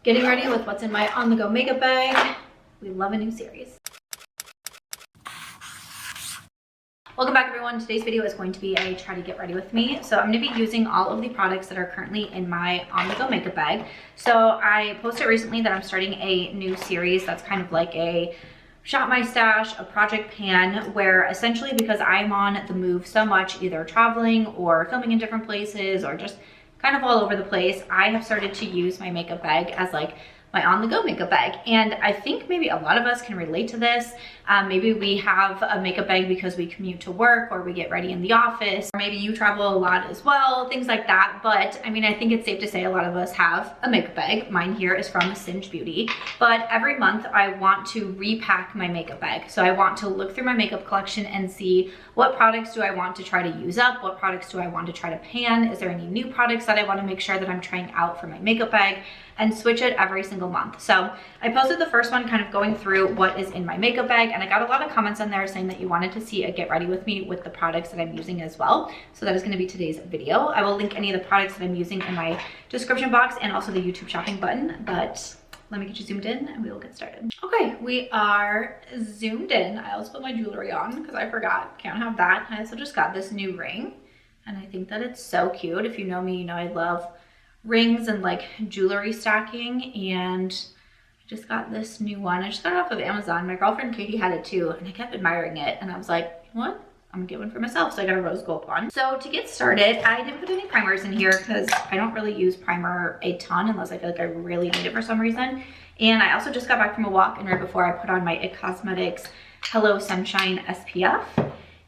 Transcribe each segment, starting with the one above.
getting ready with what's in my on-the-go makeup bag. We love a new series. Welcome back, everyone. Today's video is going to be a try to get ready with me. So I'm going to be using all of the products that are currently in my on-the-go makeup bag. So I posted recently that I'm starting a new series that's kind of like a shop my stash, a project pan, where essentially because I'm on the move so much, either traveling or filming in different places or just kind of all over the place, I have started to use my makeup bag as like my on-the-go makeup bag. And I think maybe a lot of us can relate to this. Maybe we have a makeup bag because we commute to work or we get ready in the office, or maybe you travel a lot as well, things like that. But I mean, I think it's safe to say a lot of us have a makeup bag. Mine here is from Singe Beauty, but every month I want to repack my makeup bag. So I want to look through my makeup collection and see what products do I want to try to use up, what products do I want to try to pan, is there any new products that I want to make sure that I'm trying out for my makeup bag, and switch it every single month. So I posted the first one kind of going through what is in my makeup bag, and I got a lot of comments on there saying that you wanted to see a get ready with me with the products that I'm using as well. So that is going to be today's video. I will link any of the products that I'm using in my description box and also the YouTube shopping button, but let me get you zoomed in and we will get started. Okay, we are zoomed in. I also put my jewelry on because I forgot, can't have that. I also just got this new ring and I think that it's so cute. If you know me, you know I love rings and like jewelry stacking, and I just got this new one. I just got it off of Amazon. My girlfriend Katie had it too and I kept admiring it and I was like, you know what? I'm gonna get one for myself. So I got a rose gold one. So to get started, I didn't put any primers in here because I don't really use primer a ton unless I feel like I really need it for some reason. And I also just got back from a walk, and right before I put on my IT Cosmetics Hello Sunshine SPF.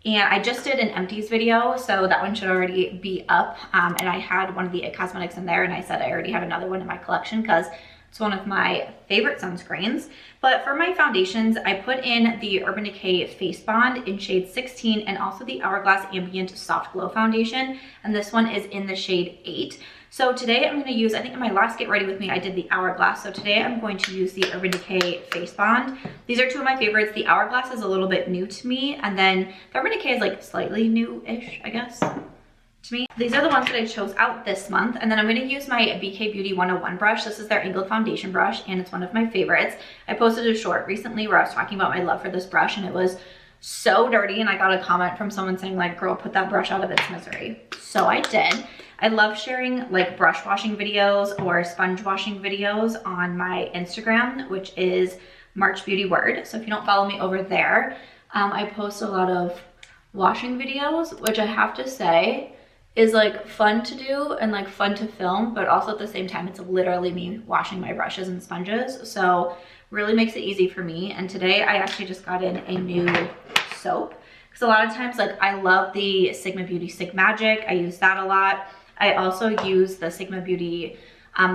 And I just did an empties video, so that one should already be up. And I had one of the IT Cosmetics in there, and I said I already have another one in my collection because it's one of my favorite sunscreens. But for my foundations, I put in the Urban Decay Face Bond in shade 16 and also the Hourglass Ambient Soft Glow Foundation. And this one is in the shade 8. So today I'm going to use, I think in my last Get Ready With Me, I did the Hourglass. So today I'm going to use the Urban Decay Face Bond. These are two of my favorites. The Hourglass is a little bit new to me. And then the Urban Decay is like slightly new-ish, I guess, to me. These are the ones that I chose out this month. And then I'm going to use my BK Beauty 101 brush. This is their angled foundation brush, and it's one of my favorites. I posted a short recently where I was talking about my love for this brush, and it was so dirty. And I got a comment from someone saying like, girl, put that brush out of its misery. So I did. I love sharing like brush washing videos or sponge washing videos on my Instagram, which is MARCHBEAUTY. So if you don't follow me over there, I post a lot of washing videos, which I have to say is like fun to do and like fun to film, but also at the same time, it's literally me washing my brushes and sponges. So really makes it easy for me. And today I actually just got in a new soap because a lot of times like I love the Sigma Beauty Sigmagic. I use that a lot. I also use the Sigma Beauty,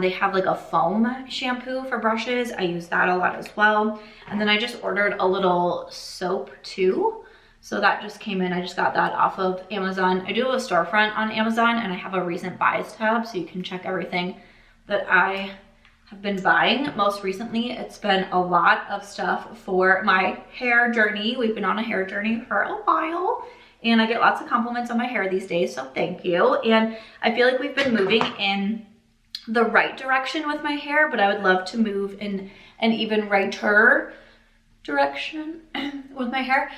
they have like a foam shampoo for brushes. I use that a lot as well. And then I just ordered a little soap too. So that just came in. I just got that off of Amazon. I do have a storefront on Amazon, and I have a recent buys tab, so you can check everything that I have been buying. Most recently, it's been a lot of stuff for my hair journey. We've been on a hair journey for a while, and I get lots of compliments on my hair these days, so thank you. And I feel like we've been moving in the right direction with my hair, but I would love to move in an even righter direction with my hair.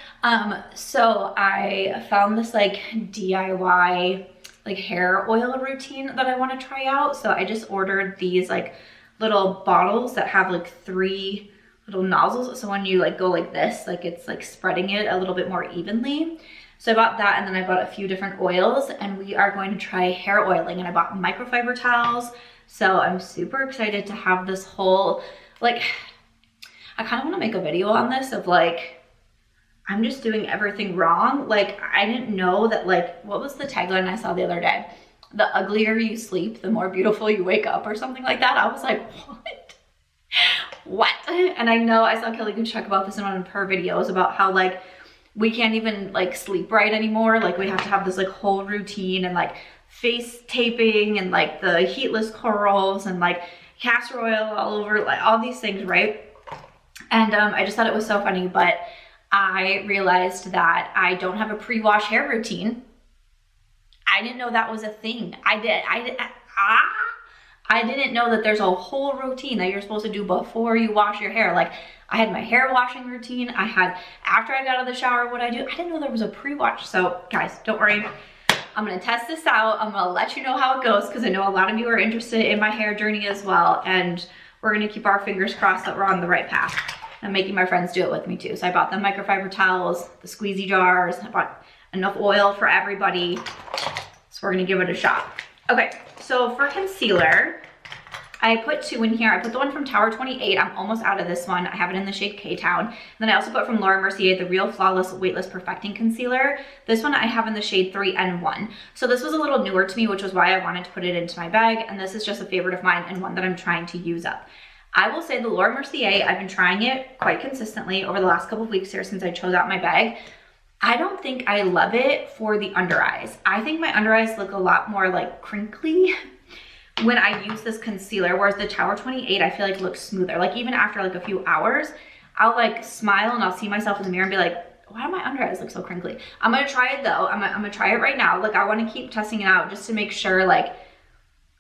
So I found this like DIY like hair oil routine that I want to try out. So I just ordered these like little bottles that have like 3 little nozzles. So when you like go like this, like it's like spreading it a little bit more evenly. So I bought that, and then I bought a few different oils, and we are going to try hair oiling, and I bought microfiber towels. So I'm super excited to have this whole, like, I kind of want to make a video on this of like, I'm just doing everything wrong. Like, I didn't know that, like, what was the tagline I saw the other day? The uglier you sleep, the more beautiful you wake up, or something like that. I was like, what? What? And I know I saw Kelly Gooch talk about this in one of her videos about how like, we can't even like sleep right anymore. Like we have to have this like whole routine and like face taping and like the heatless curls and like castor oil all over, like all these things, right? And I just thought it was so funny, but I realized that I don't have a pre-wash hair routine. I didn't know that was a thing. I didn't know that there's a whole routine that you're supposed to do before you wash your hair. Like, I had my hair washing routine. I had, after I got out of the shower, what I do. I didn't know there was a pre-wash. So guys, don't worry. I'm gonna test this out. I'm gonna let you know how it goes because I know a lot of you are interested in my hair journey as well. And we're gonna keep our fingers crossed that we're on the right path. I'm making my friends do it with me too. So I bought the microfiber towels, the squeezy jars. I bought enough oil for everybody. So we're gonna give it a shot. Okay, so for concealer, I put 2 in here. I put the one from Tower 28. I'm almost out of this one. I have it in the shade K-Town. Then I also put from Laura Mercier, the Real Flawless Weightless Perfecting Concealer. This one I have in the shade 3N1. So this was a little newer to me, which was why I wanted to put it into my bag. And this is just a favorite of mine and one that I'm trying to use up. I will say the Laura Mercier, I've been trying it quite consistently over the last couple of weeks here since I chose out my bag. I don't think I love it for the under eyes. I think my under eyes look a lot more like crinkly when I use this concealer, whereas the Tower 28 I feel like looks smoother. Like even after like a few hours, I'll like smile and I'll see myself in the mirror and be like, why do my under eyes look so crinkly? I'm gonna try it though. I'm gonna try it right now. Like I wanna keep testing it out just to make sure like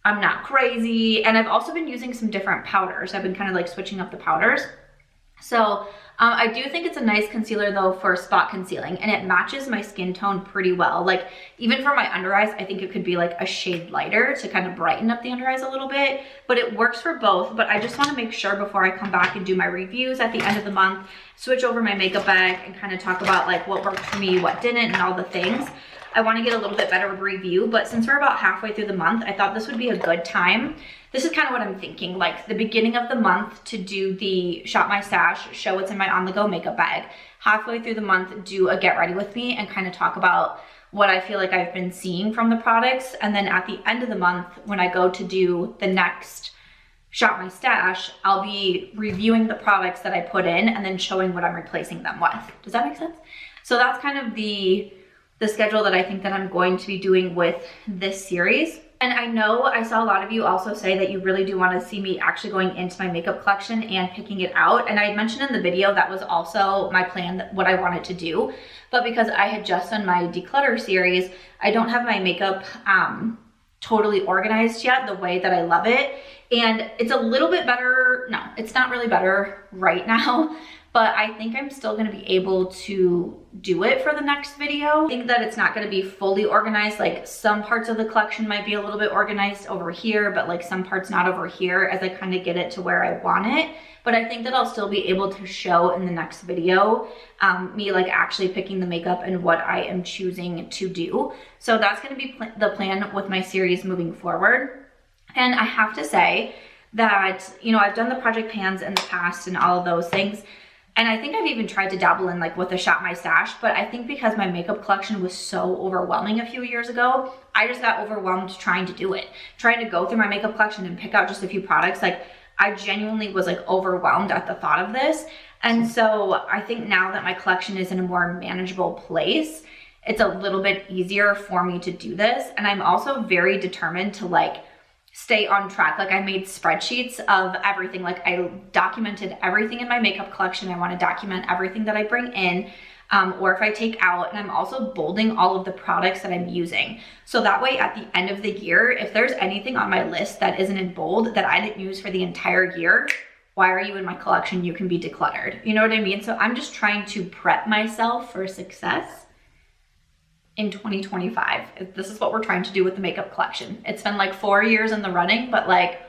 I'm not crazy. And I've also been using some different powders. I've been kind of like switching up the powders. So I do think it's a nice concealer though for spot concealing, and it matches my skin tone pretty well. Like even for my under eyes, I think it could be like a shade lighter to kind of brighten up the under eyes a little bit, but it works for both. But I just want to make sure before I come back and do my reviews at the end of the month, switch over my makeup bag and kind of talk about like what worked for me, what didn't, and all the things. I want to get a little bit better review, but since we're about halfway through the month, I thought this would be a good time. This is kind of what I'm thinking, like the beginning of the month to do the Shop My Stash, show what's in my on-the-go makeup bag. Halfway through the month, do a get ready with me and kind of talk about what I feel like I've been seeing from the products. And then at the end of the month, when I go to do the next Shop My Stash, I'll be reviewing the products that I put in and then showing what I'm replacing them with. Does that make sense? So that's kind of the schedule that I think that I'm going to be doing with this series. And I know I saw a lot of you also say that you really do want to see me actually going into my makeup collection and picking it out. And I had mentioned in the video that was also my plan, what I wanted to do. But because I had just done my declutter series, I don't have my makeup totally organized yet the way that I love it. And it's a little bit better. No, it's not really better right now. But I think I'm still gonna be able to do it for the next video. I think that it's not gonna be fully organized. Like some parts of the collection might be a little bit organized over here, but like some parts not over here as I kind of get it to where I want it. But I think that I'll still be able to show in the next video me like actually picking the makeup and what I am choosing to do. So that's gonna be the plan with my series moving forward. And I have to say that, you know, I've done the project pans in the past and all of those things. And I think I've even tried to dabble in like with a Shop My Stash, but I think because my makeup collection was so overwhelming a few years ago, I just got overwhelmed trying to do it. Trying to go through my makeup collection and pick out just a few products. Like I genuinely was like overwhelmed at the thought of this. And so I think now that my collection is in a more manageable place, it's a little bit easier for me to do this. And I'm also very determined to like stay on track. Like I made spreadsheets of everything. Like I documented everything in my makeup collection. I want to document everything that I bring in or if I take out, and I'm also bolding all of the products that I'm using. So that way at the end of the year, if there's anything on my list that isn't in bold that I didn't use for the entire year, why are you in my collection? You can be decluttered. You know what I mean? So I'm just trying to prep myself for success in 2025. This is what we're trying to do with the makeup collection. It's been like 4 years in the running, but like,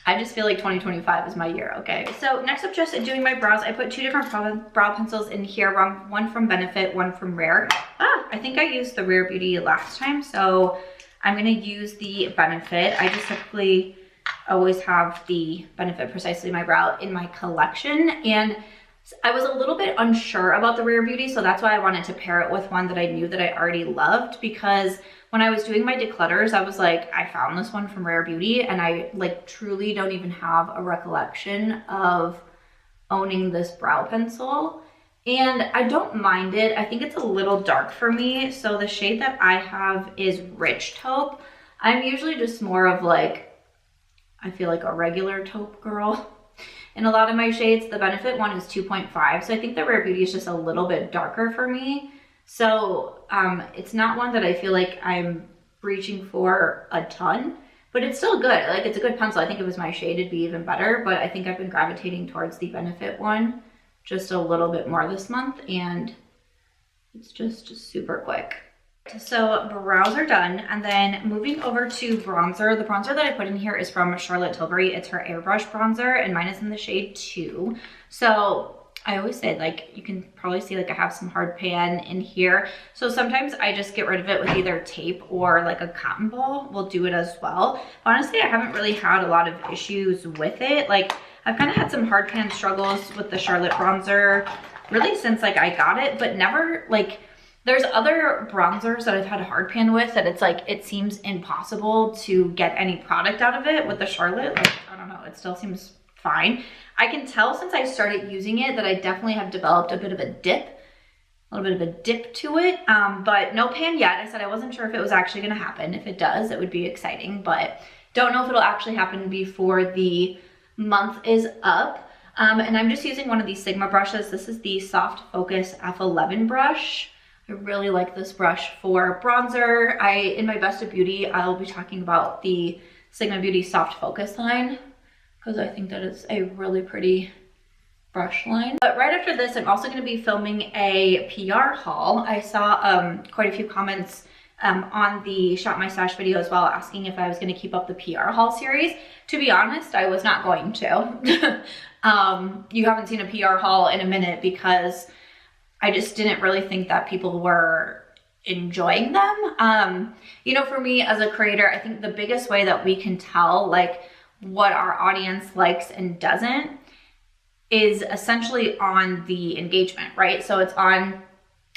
I just feel like 2025 is my year, okay? So next up, just doing my brows. I put 2 different brow pencils in here, one from Benefit, one from Rare. I think I used the Rare Beauty last time, so I'm gonna use the Benefit. I just typically always have the Benefit Precisely My Brow in my collection, and I was a little bit unsure about the Rare Beauty, so that's why I wanted to pair it with one that I knew that I already loved, because when I was doing my declutters, I was like, I found this one from Rare Beauty, and I like truly don't even have a recollection of owning this brow pencil. And I don't mind it. I think it's a little dark for me. So the shade that I have is Rich Taupe. I'm usually just more of like, I feel like a regular taupe girl. In a lot of my shades, the Benefit one is 2.5. So I think the Rare Beauty is just a little bit darker for me. So it's not one that I feel like I'm reaching for a ton. but it's still good. Like, it's a good pencil. I think if it was my shade, it'd be even better, but I think I've been gravitating towards the Benefit one just a little bit more this month, and it's just super quick. So brows are done, and then moving over to bronzer. The bronzer that I put in here is from Charlotte Tilbury. It's her airbrush bronzer, and mine is in the shade 2. So I always say, like, you can probably see, like, I have some hard pan in here. So sometimes I just get rid of it with either tape or like a cotton ball will do it as well. Honestly, I haven't really had a lot of issues with it. Like, I've kind of had some hard pan struggles with the Charlotte bronzer really since, like, I got it, but never, like, there's other bronzers that I've had a hard pan with that it's like, it seems impossible to get any product out of it. With the Charlotte, like, I don't know, it still seems fine. I can tell since I started using it that I definitely have developed a bit of a dip, to it, but no pan yet. I said I wasn't sure if it was actually gonna happen. If it does, it would be exciting, but don't know if it'll actually happen before the month is up. And I'm just using one of these Sigma brushes. This is the Soft Focus F11 brush. I really like this brush for bronzer. In my Best of Beauty, I'll be talking about the Sigma Beauty Soft Focus line because I think that it's a really pretty brush line. But right after this, I'm also going to be filming a PR haul. I saw quite a few comments on the Shop My Stash video as well, asking if I was going to keep up the PR haul series. To be honest, I was not going to. You haven't seen a PR haul in a minute because I just didn't really think that people were enjoying them. You know, for me as a creator, I think the biggest way that we can tell like what our audience likes and doesn't is essentially on the engagement, right? So it's on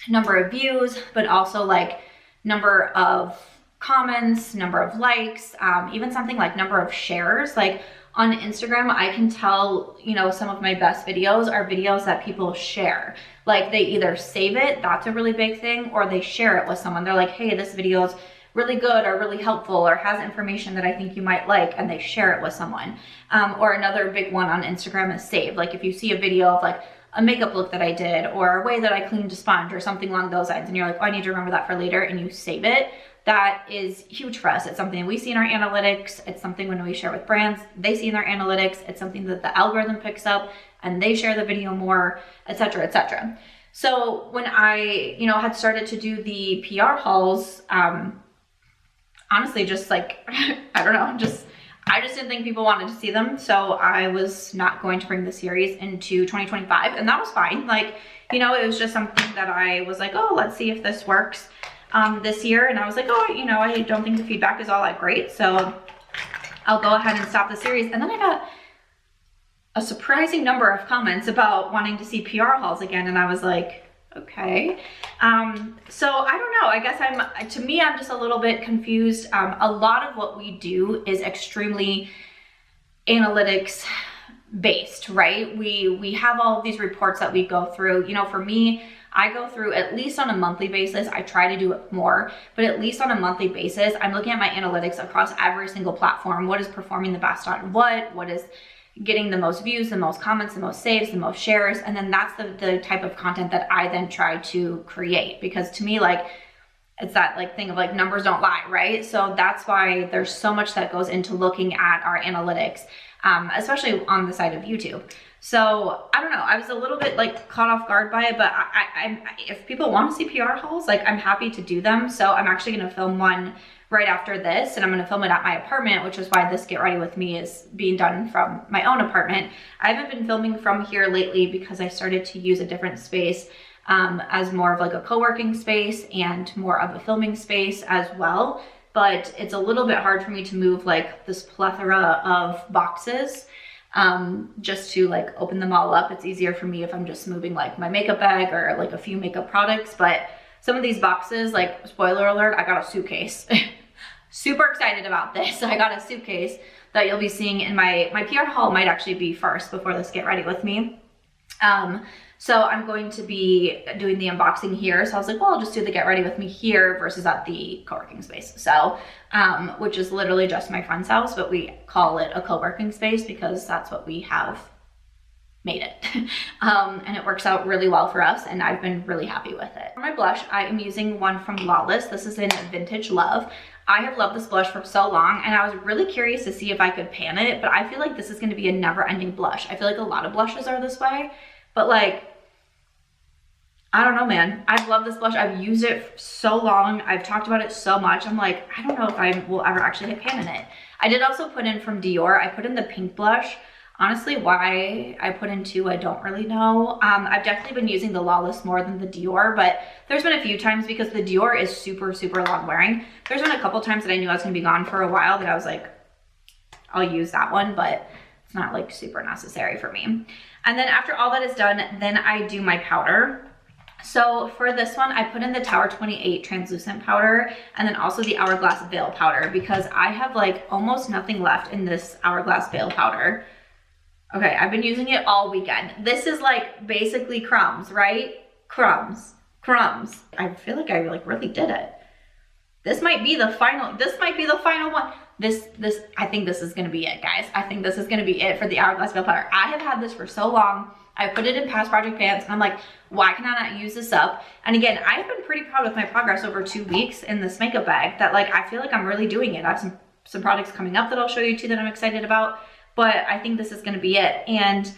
number of views, but also like number of comments, number of likes, even something like number of shares. Like on Instagram, I can tell, you know, some of my best videos are videos that people share. Like they either save it, that's a really big thing, or they share it with someone. They're like, hey, this video is really good or really helpful or has information that I think you might like, and they share it with someone. Or another big one on Instagram is save. Like if you see a video of like a makeup look that I did or a way that I cleaned a sponge or something along those lines, and you're like, oh, I need to remember that for later, and you save it. That is huge for us. It's something we see in our analytics. It's something when we share with brands, they see in their analytics. It's something that the algorithm picks up and they share the video more, etc., etc. So when I, you know, had started to do the PR hauls, honestly, just like, I don't know, I just didn't think people wanted to see them. So I was not going to bring the series into 2025, and that was fine. Like, you know, it was just something that I was like, oh, let's see if this works this year. And I was like, oh, you know, I don't think the feedback is all that great, so I'll go ahead and stop the series. And then I got a surprising number of comments about wanting to see PR hauls again, and I was like, okay. So I don't know, I guess to me, I'm just a little bit confused. A lot of what we do is extremely analytics based, right? We have all of these reports that we go through. You know, for me, I go through at least on a monthly basis. I try to do it more, but at least on a monthly basis, I'm looking at my analytics across every single platform. What is performing the best on what is getting the most views, the most comments, the most saves, the most shares. And then that's the type of content that I then try to create, because to me, like, it's that like thing of like numbers don't lie, right? So that's why there's so much that goes into looking at our analytics, especially on the side of YouTube. So I don't know, I was a little bit like caught off guard by it, but if people want to see PR hauls, like I'm happy to do them. So I'm actually going to film one right after this, and I'm going to film it at my apartment, which is why this Get Ready With Me is being done from my own apartment. I haven't been filming from here lately because I started to use a different space as more of like a co-working space and more of a filming space as well. But it's a little bit hard for me to move like this plethora of boxes just to like open them all up. It's easier for me if I'm just moving like my makeup bag or like a few makeup products. But some of these boxes, like spoiler alert, I got a suitcase. Super excited about this. I got a suitcase that you'll be seeing in my PR haul. Might actually be first before this Get Ready With Me. So I'm going to be doing the unboxing here. So I was like, well, I'll just do the Get Ready With Me here versus at the co-working space. So, which is literally just my friend's house, but we call it a co-working space because that's what we have made it. And it works out really well for us, and I've been really happy with it. For my blush, I am using one from Lawless. This is in Vintage Love. I have loved this blush for so long, and I was really curious to see if I could pan it, but I feel like this is going to be a never-ending blush. I feel like a lot of blushes are this way, but like, I don't know, man. I've loved this blush. I've used it for so long. I've talked about it so much. I'm like, I don't know if I will ever actually hit pan in it. I did also put in from Dior. I put in the pink blush. Honestly, why I put in two, I don't really know. I've definitely been using the Lawless more than the Dior, but there's been a few times because the Dior is super, super long wearing. There's been a couple times that I knew I was gonna be gone for a while that I was like, I'll use that one, but it's not like super necessary for me. And then after all that is done, then I do my powder. So for this one, I put in the Tower 28 translucent powder and then also the Hourglass Veil powder because I have like almost nothing left in this Hourglass Veil powder. Okay, I've been using it all weekend. This is like basically crumbs, right? Crumbs, crumbs. I feel like I like really did it. This might be the final one. I think this is gonna be it, guys. I think this is gonna be it for the Hourglass Veil powder. I have had this for so long. I put it in past project pants and I'm like, why can I not use this up? And again, I have been pretty proud with my progress over 2 weeks in this makeup bag that like, I feel like I'm really doing it. I have some products coming up that I'll show you too that I'm excited about, but I think this is gonna be it. And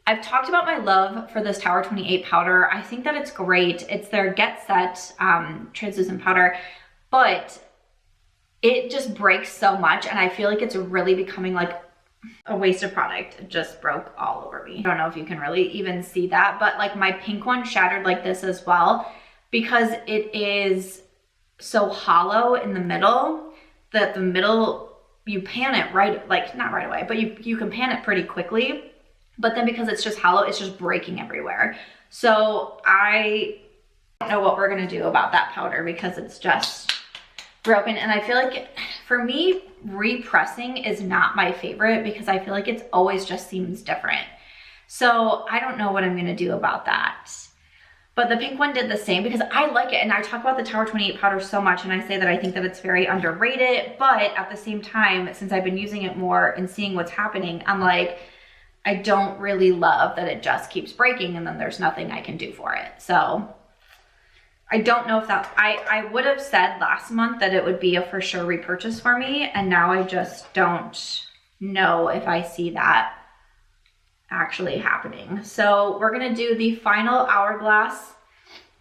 I've talked about my love for this Tower 28 powder. I think that it's great. It's their Get Set translucent powder, but it just breaks so much and I feel like it's really becoming like a waste of product. It just broke all over me. I don't know if you can really even see that, but like my pink one shattered like this as well because it is so hollow in the middle that the middle, you pan it right, like not right away, but you can pan it pretty quickly. But then because it's just hollow, it's just breaking everywhere. So I don't know what we're gonna do about that powder because it's just broken. And I feel like for me, repressing is not my favorite because I feel like it's always just seems different. So I don't know what I'm gonna do about that. But the pink one did the same because I like it. And I talk about the Tower 28 powder so much and I say that I think that it's very underrated, but at the same time, since I've been using it more and seeing what's happening, I'm like, I don't really love that it just keeps breaking and then there's nothing I can do for it. So I don't know if that, I would have said last month that it would be a for sure repurchase for me. And now I just don't know if I see that actually happening. So we're gonna do the final Hourglass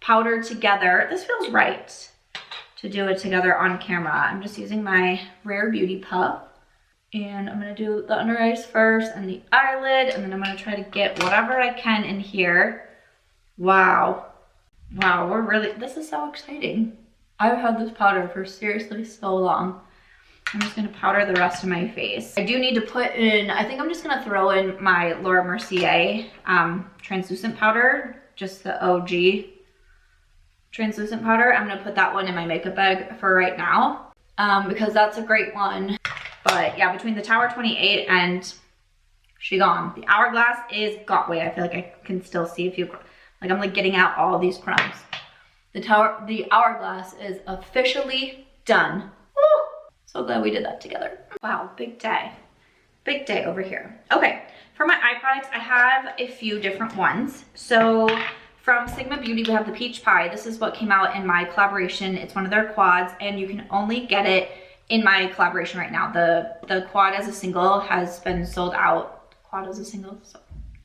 powder together. This feels right to do it together on camera. I'm just using my Rare Beauty Puff. And I'm gonna do the under eyes first and the eyelid. And then I'm gonna try to get whatever I can in here. Wow. Wow, this is so exciting. I've had this powder for seriously so long. I'm just gonna powder the rest of my face. I do need to put in, I think I'm just gonna throw in my Laura Mercier translucent powder, just the OG translucent powder. I'm gonna put that one in my makeup bag for right now because that's a great one. But yeah, between the Tower 28 and she gone. The Hourglass is gone. Wait, I feel like I can still see a few. Like I'm like getting out all these crumbs. The Hourglass is officially done. Woo! So glad we did that together. Wow, big day. Big day over here. Okay, for my eye products, I have a few different ones. So from Sigma Beauty, we have the Peach Pie. This is what came out in my collaboration. It's one of their quads and you can only get it in my collaboration right now. The quad as a single has been sold out. Quad as a single?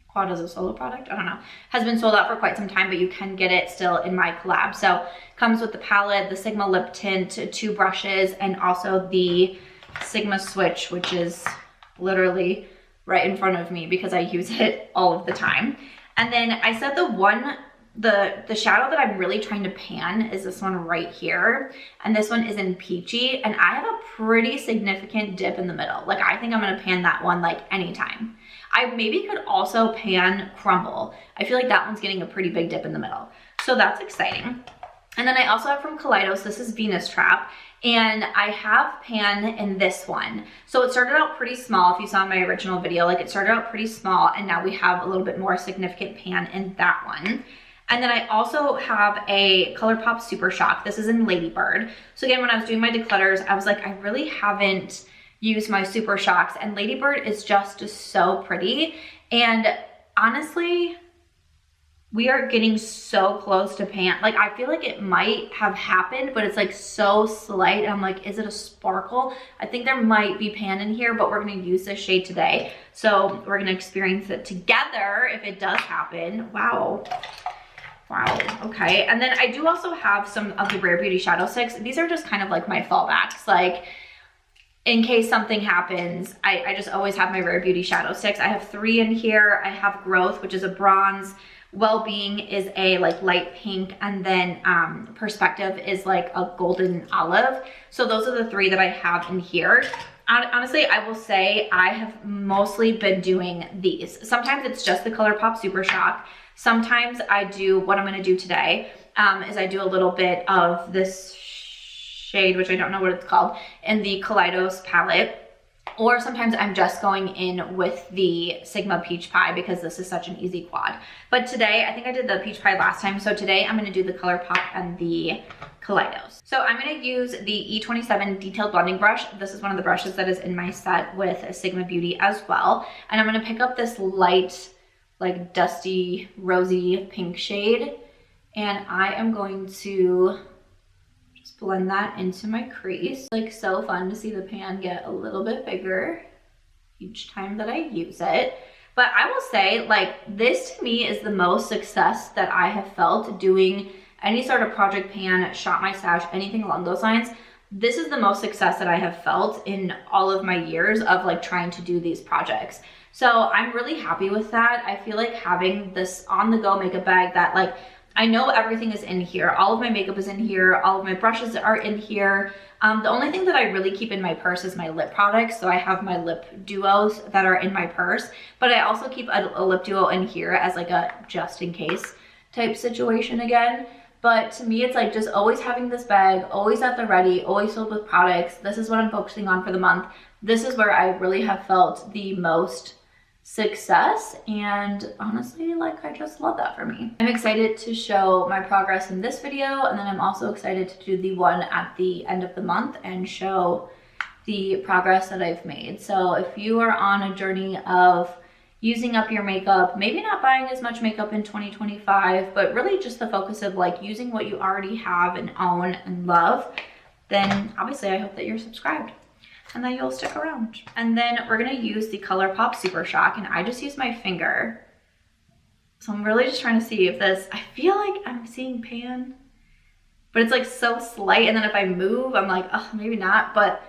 Quad as a solo product, I don't know, has been sold out for quite some time, but you can get it still in my collab. So comes with the palette, the Sigma lip tint, 2 brushes, and also the Sigma switch, which is literally right in front of me because I use it all of the time. And then I said the shadow that I'm really trying to pan is this one right here. And this one is in Peachy. And I have a pretty significant dip in the middle. Like I think I'm gonna pan that one like anytime. I maybe could also pan Crumble. I feel like that one's getting a pretty big dip in the middle. So that's exciting. And then I also have from Kaleidos, this is Venus Trap. And I have pan in this one. So it started out pretty small. If you saw my original video, like it started out pretty small and now we have a little bit more significant pan in that one. And then I also have a Colourpop Super Shock. This is in Ladybird. So again, when I was doing my declutters, I was like, I really haven't used my Super Shocks, and Ladybird is just so pretty. And honestly, We are getting so close to pan. Like, I feel like it might have happened, but it's like so slight. I'm like, is it a sparkle? I think there might be pan in here, but we're gonna use this shade today. So we're gonna experience it together if it does happen. Wow. Wow, okay. And then I do also have some of the Rare Beauty Shadow Sticks. These are just kind of like my fallbacks. Like, in case something happens, I just always have my Rare Beauty Shadow Sticks. I have 3 in here. I have Growth, which is a bronze. Well-Being is a like light pink, and then Perspective is like a golden olive. So those are the 3 that I have in here. Honestly, I will say I have mostly been doing these. Sometimes it's just the Colourpop Super Shock. Sometimes I do, what I'm gonna do today, is I do a little bit of this shade, which I don't know what it's called, in the Kaleidos palette. Or sometimes I'm just going in with the Sigma Peach Pie because this is such an easy quad. But today, I think I did the Peach Pie last time, so today I'm gonna do the Colourpop and the Kaleidos. So I'm gonna use the E27 Detailed Blending Brush. This is one of the brushes that is in my set with Sigma Beauty as well. And I'm gonna pick up this light, like dusty, rosy pink shade. And I am going to blend that into my crease. Like, so fun to see the pan get a little bit bigger each time that I use it. But I will say, like, this to me is the most success that I have felt doing any sort of project pan, Shop My Stash, anything along those lines. This is the most success that I have felt in all of my years of like trying to do these projects. So I'm really happy with that. I feel like having this on the go makeup bag that, like, I know everything is in here. All of my makeup is in here. All of my brushes are in here. The only thing that I really keep in my purse is my lip products. So I have my lip duos that are in my purse, but I also keep a lip duo in here as like a just in case type situation again. But to me, it's like just always having this bag, always at the ready, always filled with products. This is what I'm focusing on for the month. This is where I really have felt the most success, and honestly, like, I just love that for me. I'm excited to show my progress in this video, and then I'm also excited to do the one at the end of the month and show the progress that I've made. So if you are on a journey of using up your makeup, maybe not buying as much makeup in 2025, but really just the focus of like using what you already have and own and love, then obviously I hope that you're subscribed and that you'll stick around. And then we're gonna use the Colourpop Super Shock, and I just use my finger. So I'm really just trying to see if this, I feel like I'm seeing pan, but it's like so slight, and then if I move, I'm like, oh, maybe not, but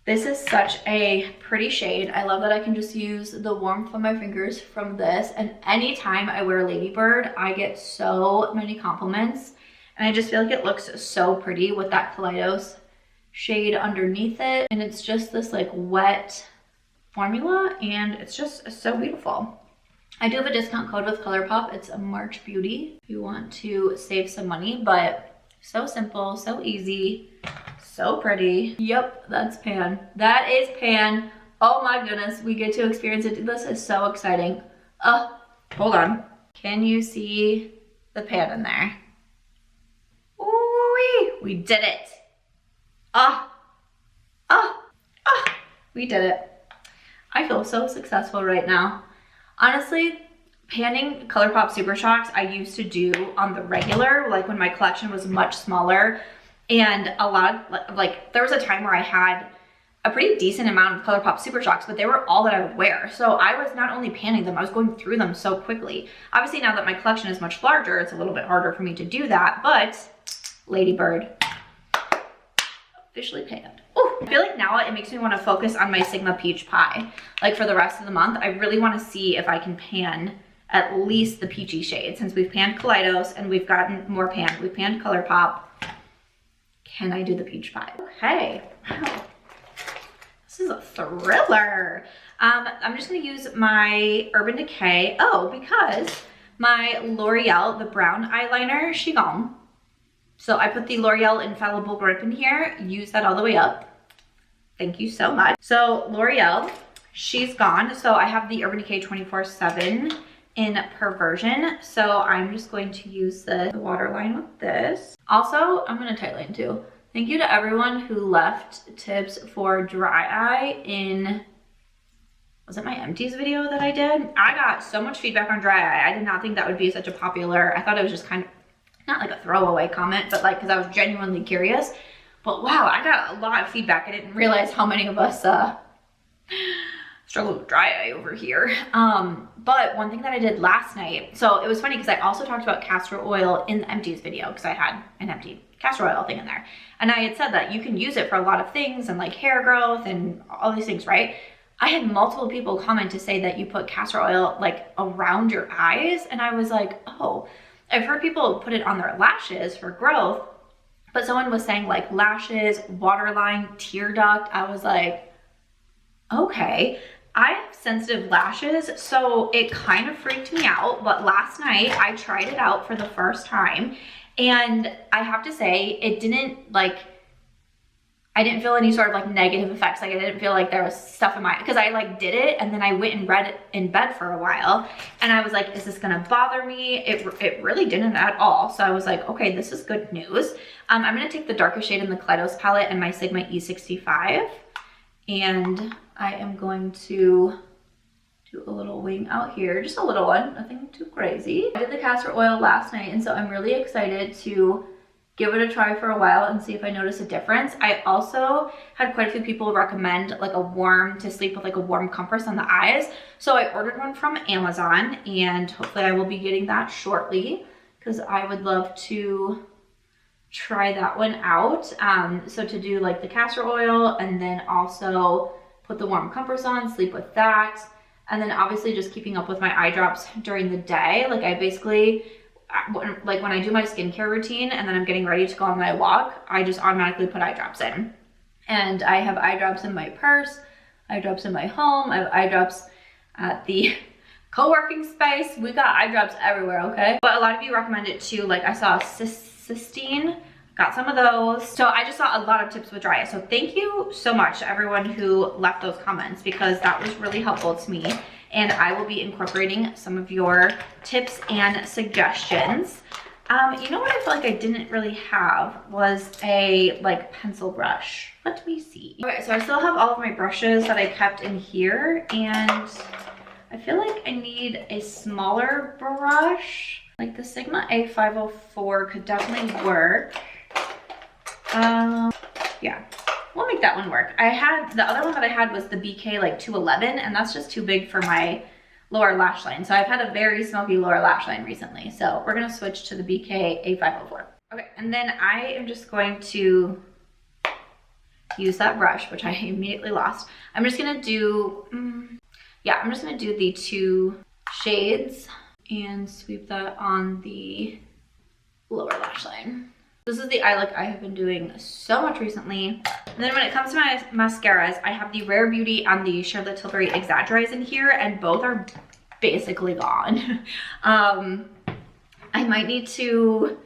this is such a pretty shade. I love that I can just use the warmth of my fingers from this, and anytime I wear Ladybird, I get so many compliments, and I just feel like it looks so pretty with that Kaleidos shade underneath it, and it's just this like wet formula, and it's just so beautiful. I do have a discount code with Colourpop. It's a MARCHBEAUTY if you want to save some money, but so simple, so easy, so pretty. Yep, that's pan. That is pan. Oh my goodness, we get to experience it. This is so exciting. Hold on. Can you see the pan in there? Ooh-wee, we did it. We did it. I feel so successful right now. Honestly, panning Colourpop Super Shocks I used to do on the regular, like when my collection was much smaller, and a lot of, like, there was a time where I had a pretty decent amount of Colourpop Super Shocks, but they were all that I would wear. So I was not only panning them, I was going through them so quickly. Obviously now that my collection is much larger, it's a little bit harder for me to do that, but Ladybird, officially panned. Ooh, I feel like now it makes me want to focus on my Sigma Peach Pie. Like for the rest of the month, I really want to see if I can pan at least the peachy shade. Since we've panned Kaleidos and we've gotten more pan, we've panned Colourpop. Can I do the peach pie? Okay, wow. This is a thriller. I'm just gonna use my Urban Decay. Because my L'Oreal, the brown eyeliner, she gone. So I put the L'Oreal Infallible Grip in here, use that all the way up. Thank you so much. So L'Oreal, she's gone. So I have the Urban Decay 24/7 in Perversion. So I'm just going to use the waterline with this. Also, I'm gonna tightline too. Thank you to everyone who left tips for dry eye in was it my empties video that I did? I got so much feedback on dry eye. I did not think that would be such a popular, I thought it was just kind of, not like a throwaway comment, but like, cause I was genuinely curious. But wow, I got a lot of feedback. I didn't realize how many of us struggle with dry eye over here. But one thing that I did last night, so it was funny because I also talked about castor oil in the empties video because I had an empty castor oil thing in there. And I had said that you can use it for a lot of things and like hair growth and all these things, right? I had multiple people comment to say that you put castor oil like around your eyes. And I was like, oh, I've heard people put it on their lashes for growth, but someone was saying like lashes, waterline, tear duct. I was like, okay. I have sensitive lashes, so it kind of freaked me out, but last night I tried it out for the first time, and I have to say it didn't like, I didn't feel any sort of like negative effects. Like I didn't feel like there was stuff in my, because I like did it and then I went and read it in bed for a while and I was like, is this gonna bother me? It really didn't at all. So I was like, okay, this is good news. I'm gonna take the darkest shade in the Kaleidos palette and my Sigma E65, and I am going to do a little wing out here, just a little one, nothing too crazy. I did the castor oil last night, and so I'm really excited to give it a try for a while and see if I notice a difference. I also had quite a few people recommend like a warm, to sleep with like a warm compress on the eyes. So I ordered one from Amazon, and hopefully I will be getting that shortly because I would love to try that one out. So to do like the castor oil and then also put the warm compress on, sleep with that. And then obviously just keeping up with my eye drops during the day. Like I basically, like when I do my skincare routine and then I'm getting ready to go on my walk, I just automatically put eye drops in. And I have eye drops in my purse, eye drops in my home, I have eye drops at the co-working space. We got eye drops everywhere, okay? But a lot of you recommend it too. Like I saw cysteine, got some of those. So I just saw a lot of tips with dry eye. So thank you so much to everyone who left those comments because that was really helpful to me. And I will be incorporating some of your tips and suggestions. You know what I feel like I didn't really have was a like pencil brush. Let me see. Okay, so I still have all of my brushes that I kept in here, and I feel like I need a smaller brush. Like the Sigma A504 could definitely work. Yeah, we'll make that one work. I had, the other one that I had was the BK like 211, and that's just too big for my lower lash line. So I've had a very smoky lower lash line recently. So we're gonna switch to the BK A504. Okay, and then I am just going to use that brush, which I immediately lost. I'm just gonna do, yeah, I'm just gonna do the 2 shades and sweep that on the lower lash line. This is the eye look I have been doing so much recently. And then when it comes to my mascaras, I have the Rare Beauty and the Charlotte Tilbury Exaggerize in here, and both are basically gone. I might need to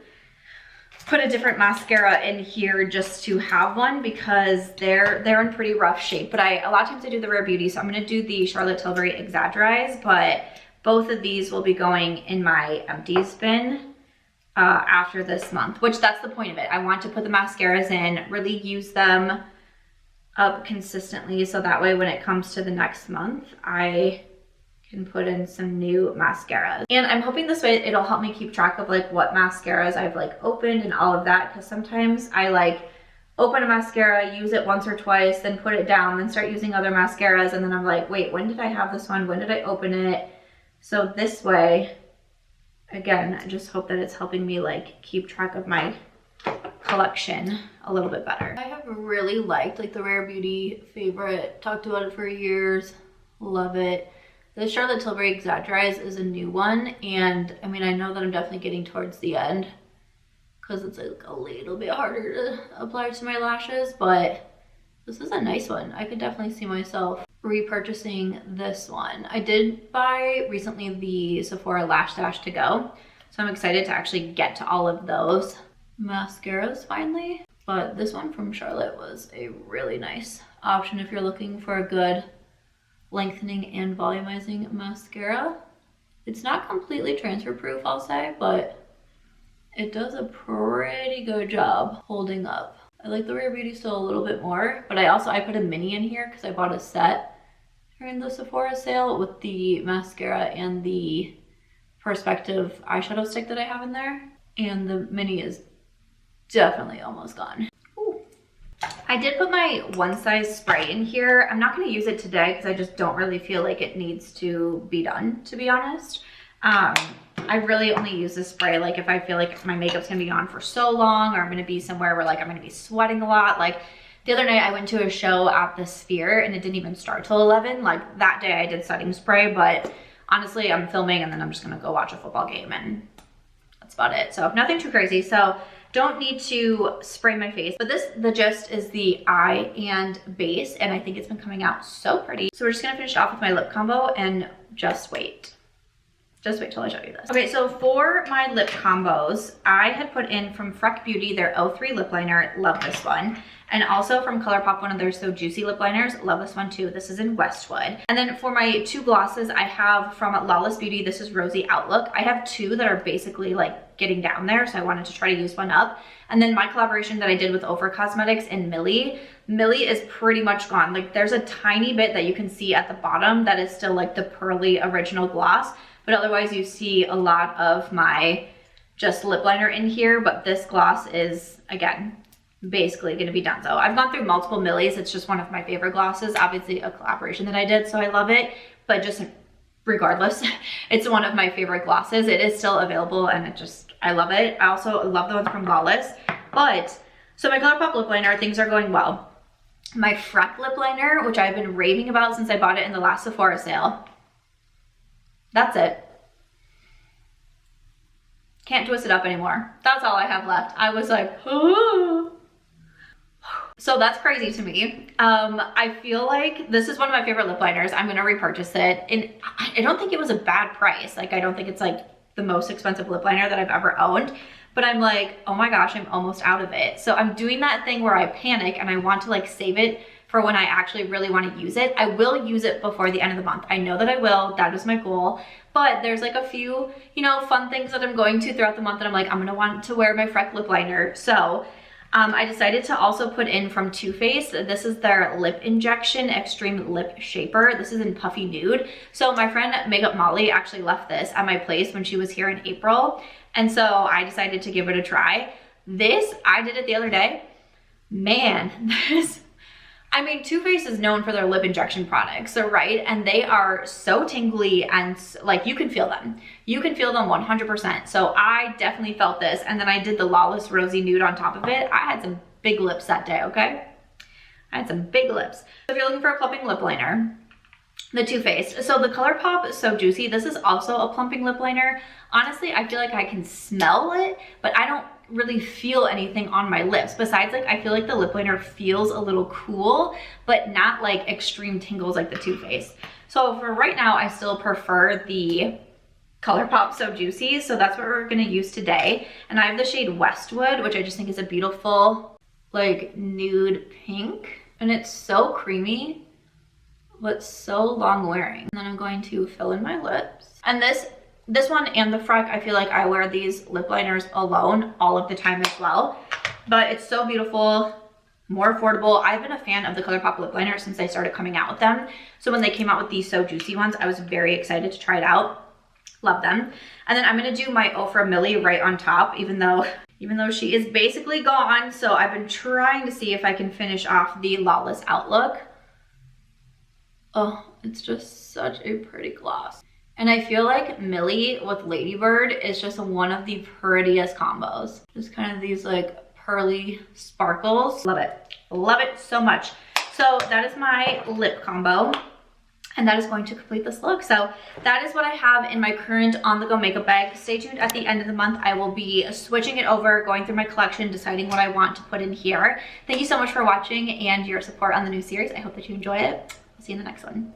put a different mascara in here just to have one because they're in pretty rough shape. But a lot of times I do the Rare Beauty, so I'm gonna do the Charlotte Tilbury Exaggerize, but both of these will be going in my empties bin after this month, which that's the point of it. I want to put the mascaras in, really use them up consistently, so that way when it comes to the next month, I can put in some new mascaras. And I'm hoping this way it'll help me keep track of like what mascaras I've like opened and all of that, because sometimes I like open a mascara, use it once or twice, then put it down, then start using other mascaras, and then I'm like, wait, when did I have this one? When did I open it? So this way, again, I just hope that it's helping me like keep track of my collection a little bit better. I have really liked like the Rare Beauty favorite, talked about it for years, love it. The Charlotte Tilbury Exaggerize is a new one, and I mean, I know that I'm definitely getting towards the end because it's like a little bit harder to apply to my lashes, but this is a nice one. I could definitely see myself repurchasing this one. I did buy recently the Sephora Lash Stash to go, so I'm excited to actually get to all of those mascaras finally. But this one from Charlotte was a really nice option if you're looking for a good lengthening and volumizing mascara. It's not completely transfer proof, I'll say, but it does a pretty good job holding up. I like the Rare Beauty still a little bit more, but I put a mini in here because I bought a set. during the Sephora sale with the mascara and the Perspective eyeshadow stick that I have in there. And the mini is definitely almost gone. Ooh. I did put my One Size spray in here. I'm not going to use it today because I just don't really feel like it needs to be done, to be honest. I really only use this spray like if I feel like my makeup's gonna be on for so long, or I'm gonna be somewhere where like I'm gonna be sweating a lot. Like the other night I went to a show at the Sphere and it didn't even start till 11. Like that day I did setting spray, but honestly I'm filming and then I'm just gonna go watch a football game and that's about it. So nothing too crazy. So don't need to spray my face, but the gist is the eye and base, and I think it's been coming out so pretty. So we're just gonna finish off with my lip combo and just wait. Just wait till I show you this. Okay, so for my lip combos, I had put in from Freck Beauty their 03 lip liner, love this one. And also from Colourpop, one of their So Juicy lip liners, love this one too. This is in Westwood. And then for my two glosses, I have from Lawless Beauty, this is Rosy Outlook. I have two that are basically like getting down there, so I wanted to try to use one up. And then my collaboration that I did with Ofra Cosmetics in Millie is pretty much gone. Like there's a tiny bit that you can see at the bottom that is still like the pearly original gloss. But otherwise you see a lot of my just lip liner in here, but this gloss is, again, basically gonna be done. So I've gone through multiple Millies. It's just one of my favorite glosses, obviously a collaboration that I did, so I love it. But just regardless, it's one of my favorite glosses. It is still available and I love it. I also love the ones from Lawless. But, so my Colourpop lip liner, things are going well. My Freck lip liner, which I've been raving about since I bought it in the last Sephora sale, that's it. Can't twist it up anymore. That's all I have left. I was like, oh. So that's crazy to me. I feel like this is one of my favorite lip liners. I'm gonna repurchase it. And I don't think it was a bad price. Like I don't think it's like the most expensive lip liner that I've ever owned. But I'm like, oh my gosh, I'm almost out of it. So I'm doing that thing where I panic and I want to like save it for when I actually really want to use it. I will use it before the end of the month. I know that I will, that is my goal. But there's like a few, you know, fun things that I'm going to throughout the month that I'm like, I'm gonna want to wear my Freck lip liner. So I decided to also put in from Too Faced. This is their Lip Injection Extreme Lip Shaper. This is in Puffy Nude. So my friend Makeup Molly actually left this at my place when she was here in April. And so I decided to give it a try. This, I did it the other day. Man, I mean, Too Faced is known for their lip injection products, so right? And they are so tingly and like you can feel them. You can feel them 100%. So I definitely felt this. And then I did the Lawless Rosy Nude on top of it. I had some big lips that day, okay? I had some big lips. So if you're looking for a plumping lip liner, the Too Faced. So the Colourpop So Juicy, this is also a plumping lip liner. Honestly, I feel like I can smell it, but I don't really feel anything on my lips. Besides, like, I feel like the lip liner feels a little cool, but not like extreme tingles like the Too Faced. So for right now, I still prefer the Colourpop So Juicy. So that's what we're gonna use today. And I have the shade Westwood, which I just think is a beautiful, like, nude pink. And it's so creamy, but so long wearing. And then I'm going to fill in my lips. And this one and the Freck, I feel like I wear these lip liners alone all of the time as well. But it's so beautiful, more affordable. I've been a fan of the Colourpop lip liner since they started coming out with them. So when they came out with these So Juicy ones, I was very excited to try it out. Love them. And then I'm gonna do my Ofra Millie right on top, even though she is basically gone. So I've been trying to see if I can finish off the Lawless Outlook. Oh, it's just such a pretty gloss. And I feel like Millie with Ladybird is just one of the prettiest combos. Just kind of these like pearly sparkles. Love it so much. So that is my lip combo. And that is going to complete this look. So that is what I have in my current on-the-go makeup bag. Stay tuned. At the end of the month, I will be switching it over, going through my collection, deciding what I want to put in here. Thank you so much for watching and your support on the new series. I hope that you enjoy it. I'll see you in the next one.